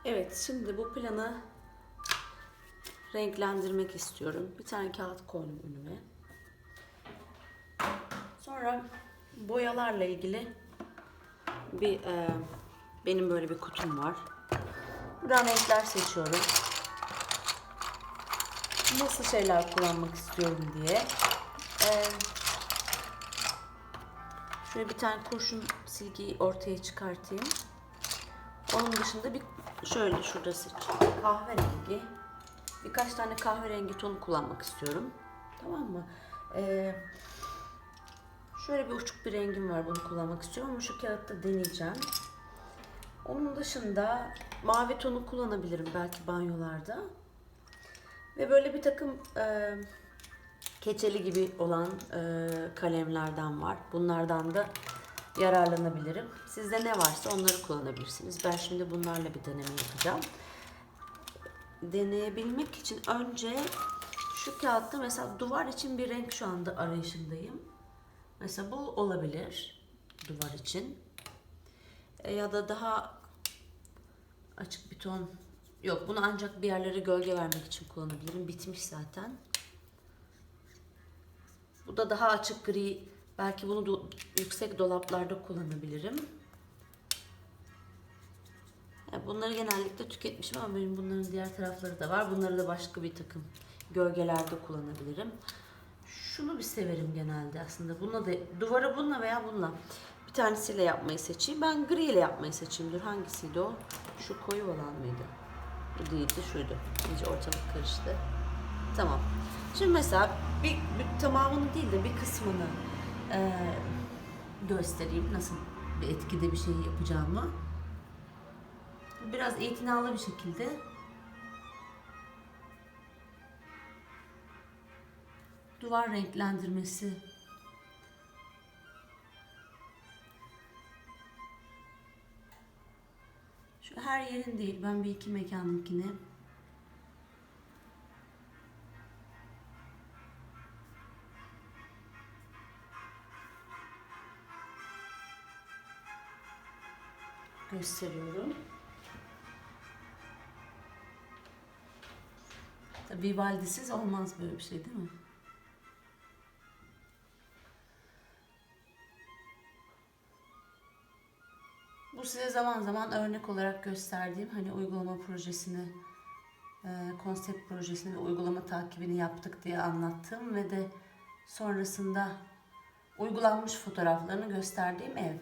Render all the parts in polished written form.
Evet, şimdi bu planı renklendirmek istiyorum. Bir tane kağıt koydum önüme. Sonra boyalarla ilgili bir benim böyle bir kutum var. Buradan renkler seçiyorum. Nasıl şeyler kullanmak istiyorum diye. Şöyle bir tane kurşun silgiyi ortaya çıkartayım. Onun dışında şöyle şurada kahverengi. Birkaç tane kahverengi tonu kullanmak istiyorum. Tamam mı? Şöyle bir uçuk bir rengim var, bunu kullanmak istiyorum ama şu kağıtta deneyeceğim. Onun dışında mavi tonu kullanabilirim belki banyolarda. Ve böyle bir takım keçeli gibi olan kalemlerden var. Bunlardan da yararlanabilirim. Sizde ne varsa onları kullanabilirsiniz. Ben şimdi bunlarla bir deneme yapacağım. Deneyebilmek için önce şu kağıtta mesela duvar için bir renk şu anda arayışındayım. Mesela bu olabilir duvar için. Ya da daha açık bir ton. Yok, bunu ancak bir yerlere gölge vermek için kullanabilirim. Bitmiş zaten. Bu da daha açık gri. Belki bunu yüksek dolaplarda kullanabilirim. Yani bunları genellikle tüketmişim ama benim bunların diğer tarafları da var. Bunları da başka bir takım gölgelerde kullanabilirim. Şunu bir severim genelde aslında. Bununla da duvara bununla veya bununla. Bir tanesiyle yapmayı seçeyim. Ben gri ile yapmayı seçeyim. Dur, hangisiydi o? Şu koyu olan mıydı? Bu değildi, şuydu. İyice ortalık karıştı. Tamam. Şimdi mesela bir tamamını değil de bir kısmını göstereyim. Nasıl bir etkide bir şey yapacağımı. Biraz itinalı bir şekilde duvar renklendirmesi. Şu her yerin değil, ben bir iki mekanınkini gösteriyorum. Tabii Vivaldisiz olmaz böyle bir şey, değil mi? Bu size zaman zaman örnek olarak gösterdiğim hani uygulama projesini, konsept projesini ve uygulama takibini yaptık diye anlattığım ve de sonrasında uygulanmış fotoğraflarını gösterdiğim ev.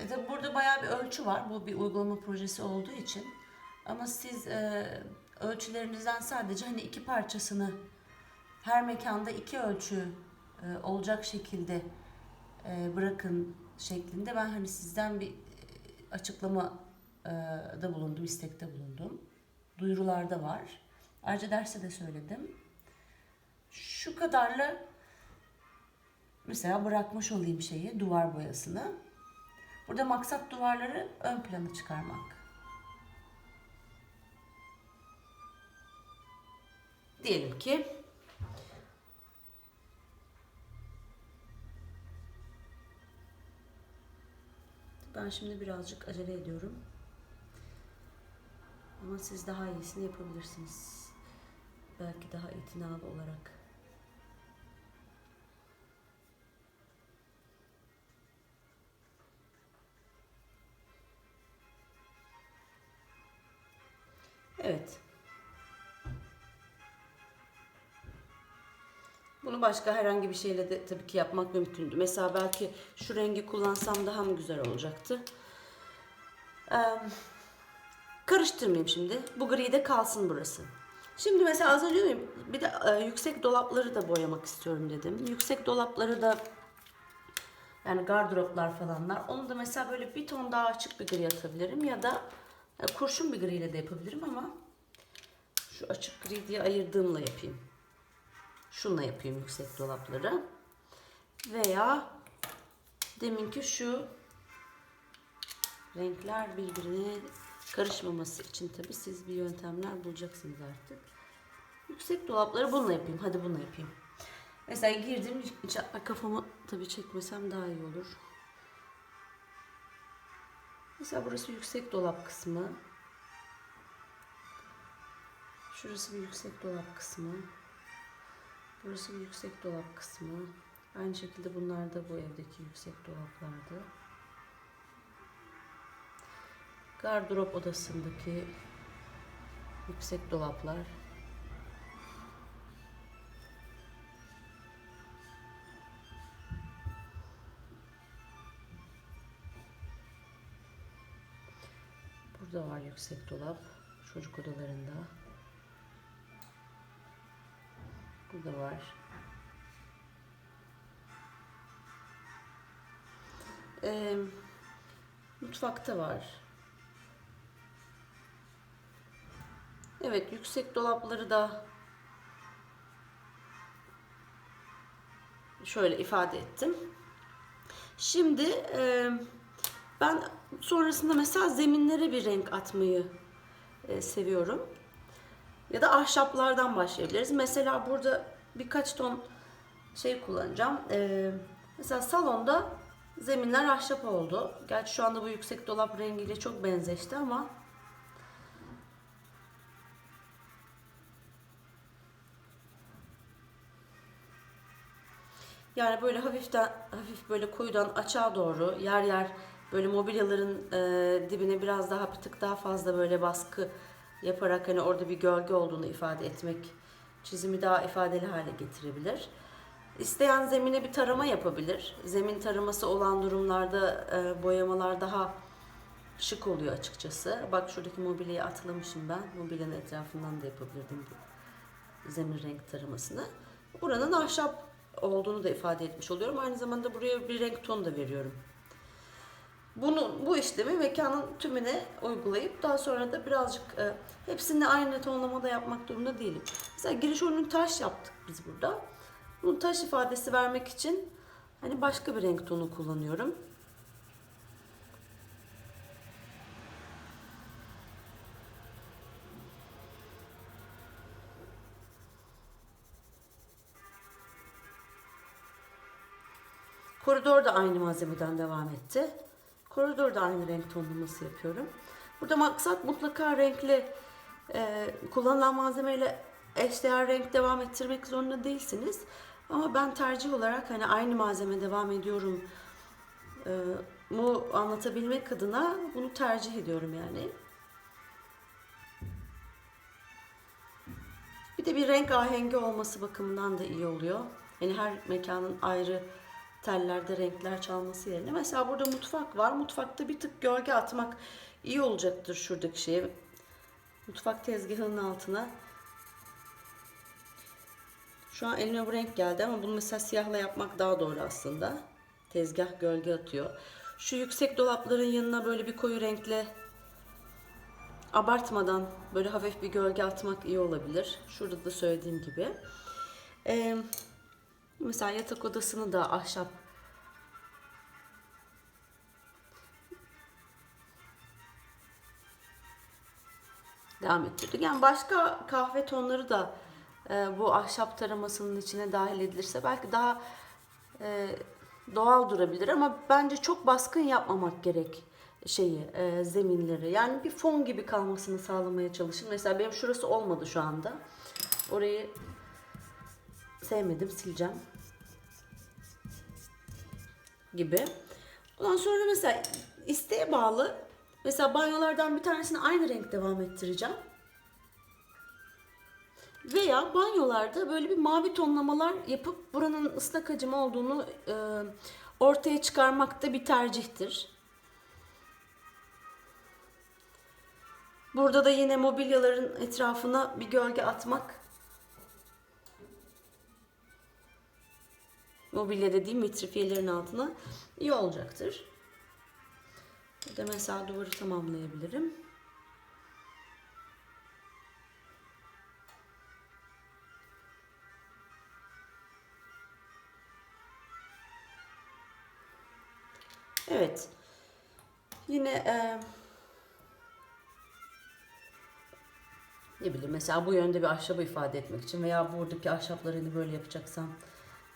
Tabi burada bayağı bir ölçü var. Bu bir uygulama projesi olduğu için. Ama siz ölçülerinizden sadece hani iki parçasını, her mekanda iki ölçü olacak şekilde bırakın şeklinde ben hani sizden bir açıklama da bulundum, istekte bulundum. Duyurularda var. Ayrıca derste de söyledim. Şu kadarla mesela bırakmış olayım şeyi, duvar boyasını. Burada maksat duvarları ön plana çıkarmak. Diyelim ki ben şimdi birazcık acele ediyorum. Ama siz daha iyisini yapabilirsiniz. Belki daha itinalı olarak. Evet. Bunu başka herhangi bir şeyle de tabii ki yapmak mümkündü. Mesela belki şu rengi kullansam daha mı güzel olacaktı? Karıştırmayayım şimdi. Bu gri de kalsın burası. Şimdi mesela az önce dedim, bir de yüksek dolapları da boyamak istiyorum dedim. Yüksek dolapları da, yani gardıroplar falanlar. Onu da mesela böyle bir ton daha açık bir gri atabilirim ya da kurşun bir griyle de yapabilirim ama şu açık gri diye ayırdığımla yapayım. Şunla yapayım yüksek dolapları. Veya deminki şu renkler birbirine karışmaması için tabii siz bir yöntemler bulacaksınız artık. Yüksek dolapları bununla yapayım. Hadi bununla yapayım. Mesela girdim, kafamı tabii çekmesem daha iyi olur. Mesela burası yüksek dolap kısmı. Şurası bir yüksek dolap kısmı. Burası bir yüksek dolap kısmı. Aynı şekilde bunlar da bu evdeki yüksek dolaplardı. Gardırop odasındaki yüksek dolaplar. Burada var yüksek dolap. Çocuk odalarında. Burada var. Mutfakta var. Evet, yüksek dolapları da şöyle ifade ettim. Şimdi ben sonrasında mesela zeminlere bir renk atmayı seviyorum. Ya da ahşaplardan başlayabiliriz. Mesela burada birkaç ton şey kullanacağım. Mesela salonda zeminler ahşap oldu. Gerçi şu anda bu yüksek dolap rengiyle çok benzeşti ama yani böyle hafif böyle koyudan açığa doğru yer yer böyle mobilyaların dibine biraz daha bir tık daha fazla böyle baskı yaparak hani orada bir gölge olduğunu ifade etmek çizimi daha ifadeli hale getirebilir. İsteyen zemine bir tarama yapabilir. Zemin taraması olan durumlarda boyamalar daha şık oluyor açıkçası. Bak şuradaki mobilyayı atlamışım ben. Mobilyanın etrafından da yapabilirdim bu zemin renk taramasını. Buranın ahşap olduğunu da ifade etmiş oluyorum. Aynı zamanda buraya bir renk tonu da veriyorum. Bu işlemi mekanın tümüne uygulayıp daha sonra da birazcık hepsini aynı tonlamada yapmak durumunda değilim. Mesela giriş önünü taş yaptık biz burada. Bunu taş ifadesi vermek için hani başka bir renk tonu kullanıyorum. Koridor da aynı malzemeden devam etti. Koridorda aynı renk tonlaması yapıyorum. Burada maksat mutlaka renkli kullanılan malzemeyle eşdeğer renk devam ettirmek zorunda değilsiniz. Ama ben tercih olarak hani aynı malzeme devam ediyorum mu anlatabilmek adına bunu tercih ediyorum yani. Bir de bir renk ahengi olması bakımından da iyi oluyor. Yani her mekanın ayrı tellerde renkler çalması yerine. Mesela burada mutfak var. Mutfakta bir tık gölge atmak iyi olacaktır şuradaki şeye. Mutfak tezgahının altına. Şu an elime bu renk geldi ama bunu mesela siyahla yapmak daha doğru aslında. Tezgah gölge atıyor. Şu yüksek dolapların yanına böyle bir koyu renkle abartmadan böyle hafif bir gölge atmak iyi olabilir. Şurada da söylediğim gibi. Mesela yatak odasını da ahşap devam ettirdik. Yani başka kahve tonları da bu ahşap taramasının içine dahil edilirse belki daha doğal durabilir ama bence çok baskın yapmamak gerek zeminleri. Yani bir fon gibi kalmasını sağlamaya çalışın. Mesela benim şurası olmadı şu anda. Orayı sevmedim, sileceğim gibi. Ondan sonra mesela isteğe bağlı. Mesela banyolardan bir tanesini aynı renk devam ettireceğim. Veya banyolarda böyle bir mavi tonlamalar yapıp buranın ıslak hacim olduğunu ortaya çıkarmak da bir tercihtir. Burada da yine mobilyaların etrafına bir gölge atmak, mobilya dediğim vitrifiyelerin altına iyi olacaktır. Burada mesela duvarı tamamlayabilirim. Evet. Yine ne bileyim mesela bu yönde bir ahşabı ifade etmek için veya buradaki ahşapları hani böyle yapacaksam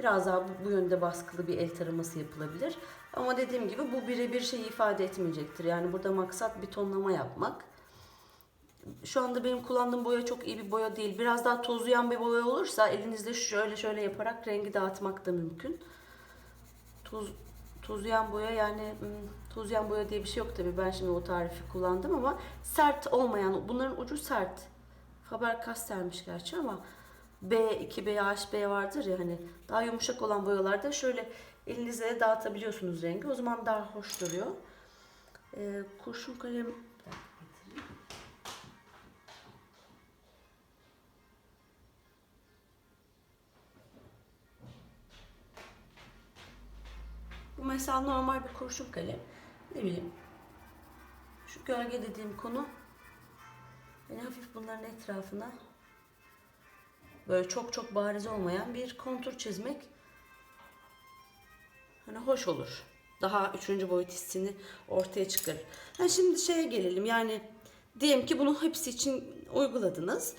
Biraz daha bu yönde baskılı bir el taraması yapılabilir. Ama dediğim gibi bu birebir şeyi ifade etmeyecektir. Yani burada maksat bir tonlama yapmak. Şu anda benim kullandığım boya çok iyi bir boya değil. Biraz daha tozlayan bir boya olursa elinizde şöyle yaparak rengi dağıtmak da mümkün. Tozlayan boya, yani tozlayan boya diye bir şey yok tabii. Ben şimdi o tarifi kullandım ama sert olmayan, bunların ucu sert. Faber-Castell'miş gerçi ama B2B, HB vardır ya, hani daha yumuşak olan boyalarda şöyle elinizle dağıtabiliyorsunuz rengi. O zaman daha hoş duruyor. Kurşun kalem. Bu mesela normal bir kurşun kalem. Ne bileyim. Şu gölge dediğim konu. Yani hafif bunların etrafına böyle çok bariz olmayan bir kontur çizmek hani hoş olur. Daha üçüncü boyut hissini ortaya çıkarır. Şimdi şeye gelelim. Yani diyelim ki bunu hepsi için uyguladınız.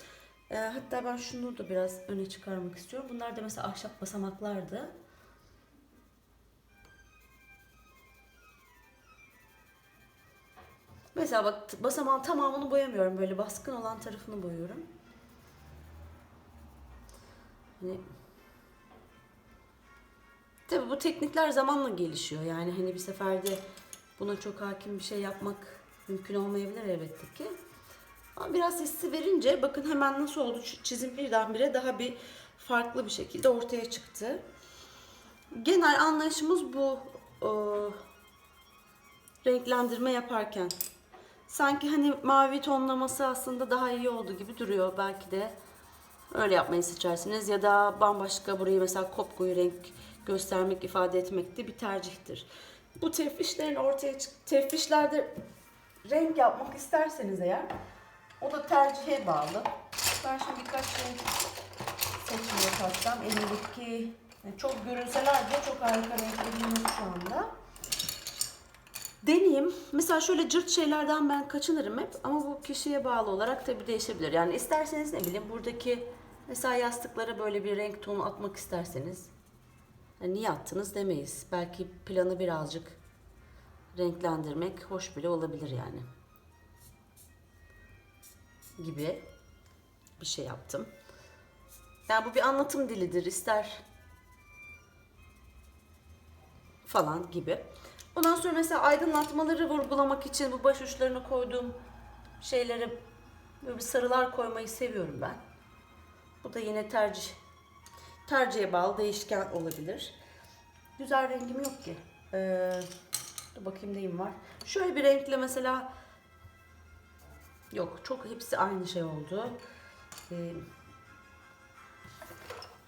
Hatta ben şunu da biraz öne çıkarmak istiyorum. Bunlar da mesela ahşap basamaklardı. Mesela bak, basamağın tamamını boyamıyorum. Böyle baskın olan tarafını boyuyorum. Hani tabii bu teknikler zamanla gelişiyor. Yani hani bir seferde buna çok hakim bir şey yapmak mümkün olmayabilir elbette ki. Ama biraz hissi verince bakın hemen nasıl oldu. Çizim birdenbire daha bir farklı bir şekilde ortaya çıktı. Genel anlayışımız bu. Renklendirme yaparken. Sanki hani mavi tonlaması aslında daha iyi oldu gibi duruyor. Belki de öyle yapmayı seçersiniz. Ya da bambaşka, burayı mesela kopkoyu renk göstermek, ifade etmek de bir tercihtir. Bu tefrişlerin ortaya tefrişlerde renk yapmak isterseniz eğer, o da tercihe bağlı. Ben şimdi birkaç renk seçmeye kalksam, elimdeki yani çok görünseler de çok harika renklerim yok şu anda. Deneyeyim. Mesela şöyle cırt şeylerden ben kaçınırım hep, ama bu kişiye bağlı olarak tabii değişebilir. Yani isterseniz ne bileyim, buradaki mesela yastıklara böyle bir renk tonu atmak isterseniz, yani niye attınız demeyiz. Belki planı birazcık renklendirmek hoş bile olabilir yani. Gibi bir şey yaptım. Yani bu bir anlatım dilidir, ister falan gibi. Ondan sonra mesela aydınlatmaları vurgulamak için bu baş uçlarına koyduğum şeylere böyle bir sarılar koymayı seviyorum ben. Bu da yine tercihe bağlı, değişken olabilir. Güzel rengim yok ki. Dur bakayım neyim var. Şöyle bir renkle mesela, yok çok hepsi aynı şey oldu.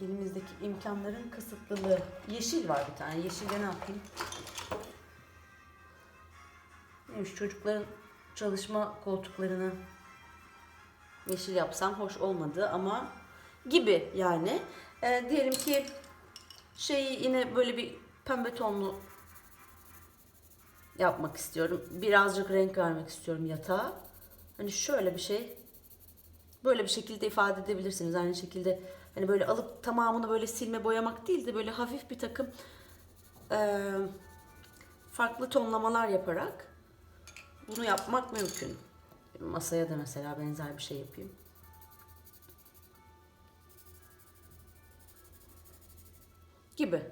Elimizdeki imkanların kısıtlılığı. Yeşil var bir tane. Yeşilde ne yapayım? Neymiş, çocukların çalışma koltuklarını yeşil yapsam hoş olmadı ama gibi yani. Diyelim ki şeyi yine böyle bir pembe tonlu yapmak istiyorum. Birazcık renk vermek istiyorum yatağa. Hani şöyle bir şey, böyle bir şekilde ifade edebilirsiniz. Aynı şekilde hani böyle alıp tamamını böyle silme boyamak değil de böyle hafif bir takım farklı tonlamalar yaparak bunu yapmak mümkün. Masaya da mesela benzer bir şey yapayım. Gibi.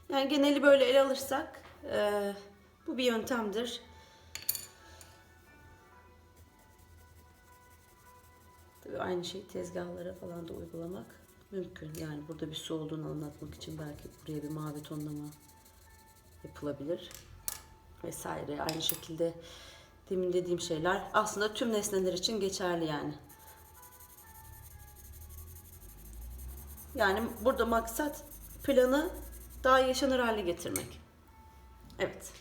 Yani geneli böyle ele alırsak bu bir yöntemdir. Tabii aynı şeyi tezgahlara falan da uygulamak mümkün. Yani burada bir su olduğunu anlatmak için belki buraya bir mavi tonlama yapılabilir vesaire. Aynı şekilde demin dediğim şeyler aslında tüm nesneler için geçerli yani. Yani burada maksat planı daha yaşanır hale getirmek. Evet.